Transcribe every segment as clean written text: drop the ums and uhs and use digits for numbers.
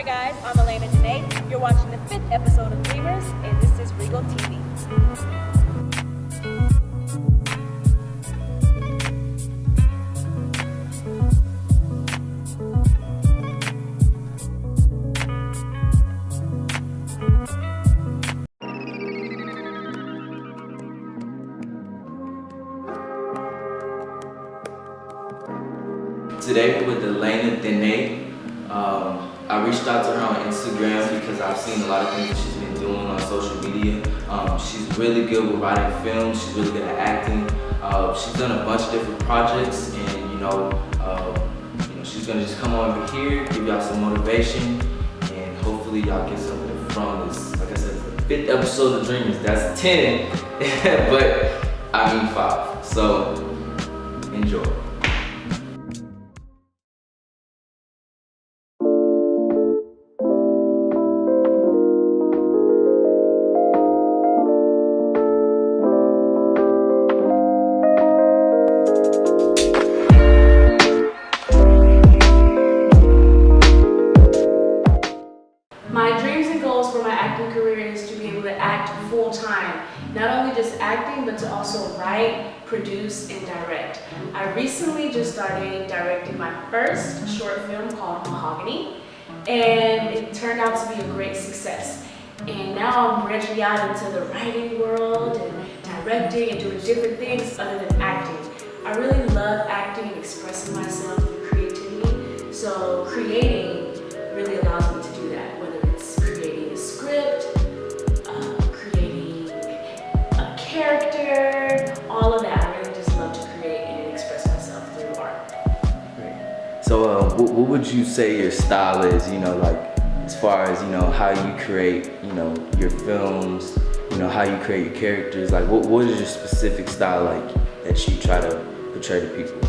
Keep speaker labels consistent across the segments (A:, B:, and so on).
A: Hi guys, I'm Allana and you're watching the 5th episode of Dreamers, and this is Regal TV.
B: Today we're with Allana. I reached out to her on Instagram because I've seen a lot of things that she's been doing on social media. She's really good with writing films. She's really good at acting. She's done a bunch of different projects, and she's gonna just come over here, give y'all some motivation, and hopefully y'all get something from this. Like I said, it's the 5th episode of Dreamers. That's 10, but I mean 5. So enjoy.
C: My dreams and goals for my acting career is to be able to act full-time. Not only just acting, but to also write, produce, and direct. I recently just started directing my first short film called Mahogany, and it turned out to be a great success. And now I'm branching out into the writing world and directing and doing different things other than acting. I really love acting and expressing myself through creativity, so creating really allows me to do that, whether it's creating a script, creating a character, all of that. I really just love to create and express myself through art.
B: Great. So what would you say your style is, like as far as, how you create, your films, how you create your characters, like what is your specific style like that you try to portray to people?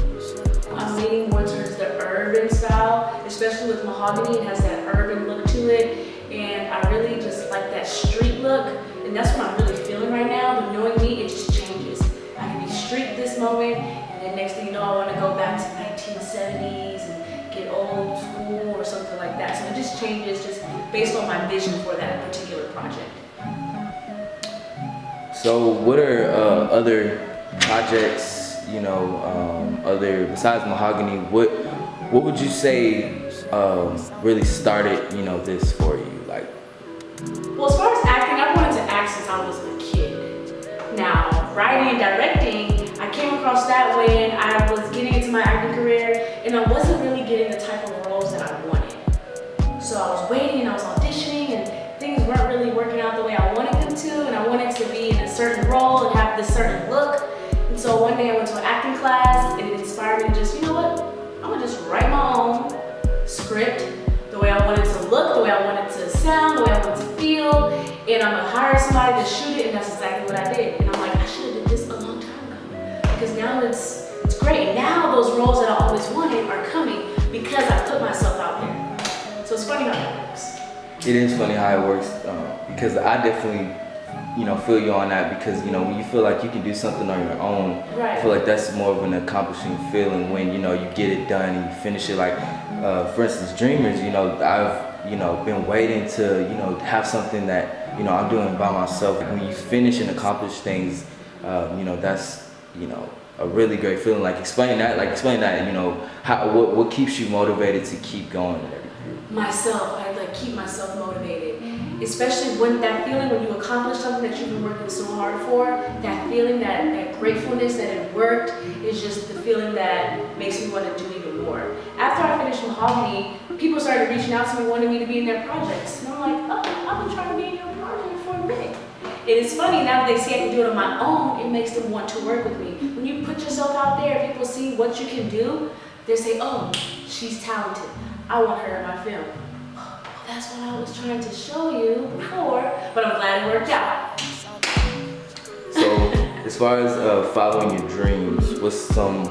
C: I'm leaning more towards the urban style, especially with Mahogany. It has that urban look to it, and I really just like that street look, and that's what I'm really feeling right now. But knowing me, it just changes. I can be street this moment, and then next thing you know, I want to go back to 1970s and get old school or something like that. So it just changes just based on my vision for that particular project.
B: So what are other projects, other besides Mahogany, what would you say really started, this for you? Like,
C: well, as far as acting, I wanted to act since I was a kid. Now, writing and directing, I came across that when I was getting into my acting career, and I wasn't really getting the type of roles that I wanted. So I was waiting and I was auditioning, and things weren't really working out the way I wanted them to, and I wanted to be in a certain role and have this certain look. And so one day I went to an acting class, and it inspired me to just, I'm gonna just write my own script, the way I wanted to look, the way I wanted to sound, the way I wanted to feel, and I'm gonna hire somebody to shoot it, and that's exactly what I did. And I'm like, I should have did this a long time ago, because now it's great. And now those roles that I always wanted are coming because I put myself out there. So it's funny how that works.
B: It is funny how it works, because I definitely feel you on that, because when you feel like you can do something on your own,
C: right.
B: I feel like that's more of an accomplishing feeling when you get it done and you finish it. Like for instance, Dreamers, I've been waiting to have something that I'm doing by myself. When you finish and accomplish things, that's a really great feeling. Like explain that, what keeps you motivated to keep going?
C: Myself, I keep myself motivated. Especially when that feeling when you accomplish something that you've been working so hard for, that feeling, that gratefulness that it worked, is just the feeling that makes me want to do even more. After I finished Mahogany, people started reaching out to me, wanting me to be in their projects. And I'm like, oh, I've been trying to be in your project for a minute. And it's funny, now that they see I can do it on my own, it makes them want to work with me. When you put yourself out there, people see what you can do, they say, oh, she's talented. I want her in my film. That's what I was trying to show you before, but I'm glad it worked out.
B: So, as far as following your dreams, what's some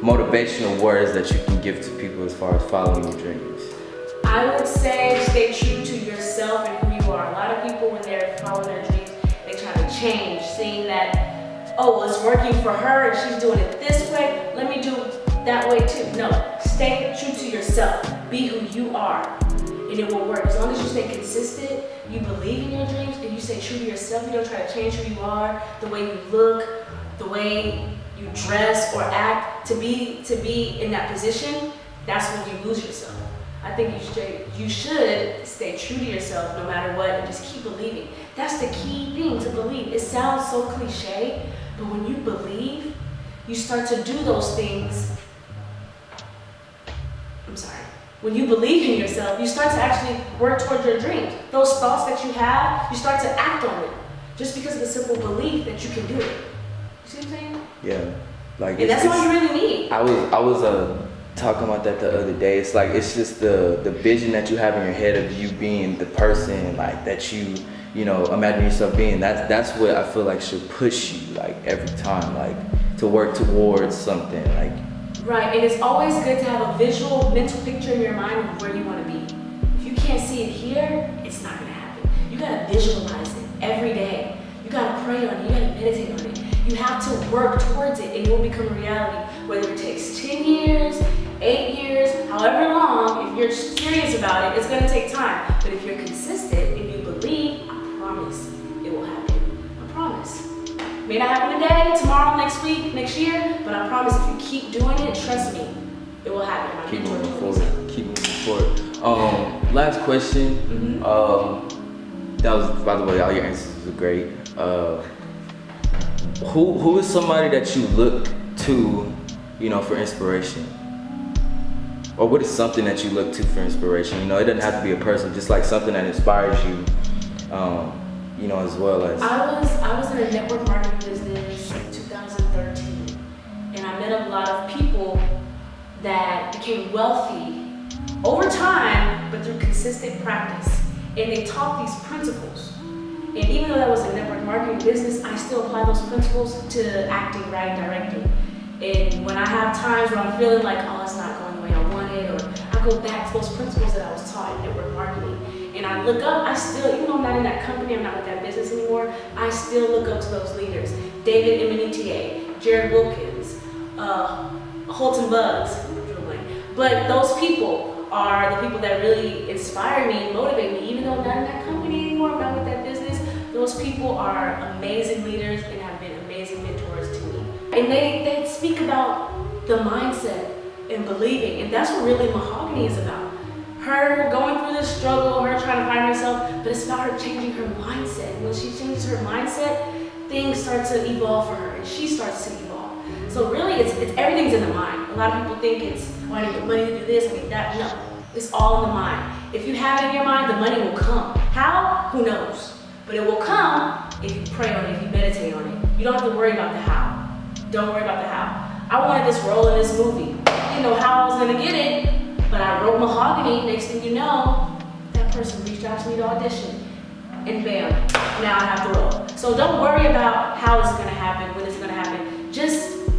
B: motivational words that you can give to people as far as following your dreams?
C: I would say stay true to yourself and who you are. A lot of people, when they're following their dreams, they try to change, seeing that, oh, well, it's working for her and she's doing it this way, let me do it that way too. No, stay true to yourself. Be who you are. and it will work. As long as you stay consistent, you believe in your dreams, and you stay true to yourself, you don't try to change who you are, the way you look, the way you dress or act to be in that position, that's when you lose yourself. I think you should stay true to yourself no matter what and just keep believing. That's the key thing, to believe. It sounds so cliche, but when you believe, you start to do those things. When you believe in yourself, you start to actually work towards your dreams. Those thoughts that you have, you start to act on them just because of the simple belief that you can do it. You see what I'm saying?
B: Yeah. Like,
C: and that's all you really need.
B: I was talking about that the other day. It's like, it's just the vision that you have in your head of you being the person like that you imagine yourself being. That's what I feel like should push you like every time, like to work towards something like.
C: Right, and it's always good to have a visual, mental picture in your mind of where you want to be. If you can't see it here, it's not going to happen. You got to visualize it every day. You got to pray on it. You got to meditate on it. You have to work towards it, and it will become a reality. Whether it takes 10 years, 8 years, however long, if you're serious about it, it's going to take time. But if you're consistent and you believe, I promise it will happen. I promise. May not happen today, tomorrow, next week, next year, but I promise if you keep doing it, trust me, it will happen.
B: Keep moving forward. Keep moving forward. Last question. That was, by the way, all your answers were great. Who is somebody that you look to, for inspiration? Or what is something that you look to for inspiration? It doesn't have to be a person, just like something that inspires you. As well as
C: I was in a network marketing business in 2013, and I met a lot of people that became wealthy over time, but through consistent practice. And they taught these principles. And even though that was a network marketing business, I still apply those principles to acting, writing, directing. And when I have times where I'm feeling like, oh, it's not going the way I wanted, or I go back to those principles that I was taught in network marketing. And I look up, even though I'm not in that company, I'm not with that business anymore, I still look up to those leaders. David Emanitier, Jared Wilkins, Holton Bugs, but those people are the people that really inspire me and motivate me. Even though I'm not in that company anymore, I'm not with that business, those people are amazing leaders and have been amazing mentors to me. And they speak about the mindset and believing, and that's what really Mahogany is about. Her going through this struggle, her trying to find herself, but it's about her changing her mindset. When she changes her mindset, things start to evolve for her, and she starts to evolve. So really, it's everything's in the mind. A lot of people think it's, I need the money to do this, I need that. No, it's all in the mind. If you have it in your mind, the money will come. How? Who knows? But it will come if you pray on it, if you meditate on it. You don't have to worry about the how. Don't worry about the how. I wanted this role in this movie. I didn't know how I was gonna get it. But I wrote Mahogany, next thing you know, that person reached out to me to audition. And bam, now I have the role. So don't worry about how it's gonna happen, when it's gonna happen. Just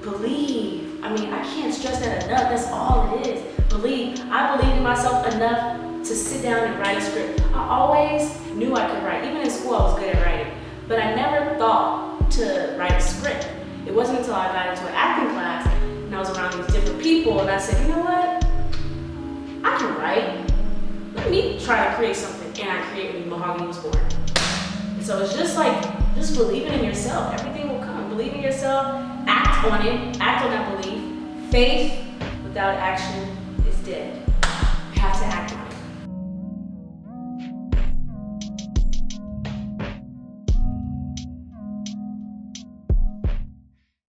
C: believe. I can't stress that enough, that's all it is. Believe. I believed in myself enough to sit down and write a script. I always knew I could write. Even in school, I was good at writing. But I never thought to write a script. It wasn't until I got into an acting class and I was around these different people, and I said, you know what? I can write. Let me try to create something. And I created Mahogany Was Born. And so it's just believing in yourself. Everything will come. Believe in yourself, act on it, act on that belief. Faith without action is dead.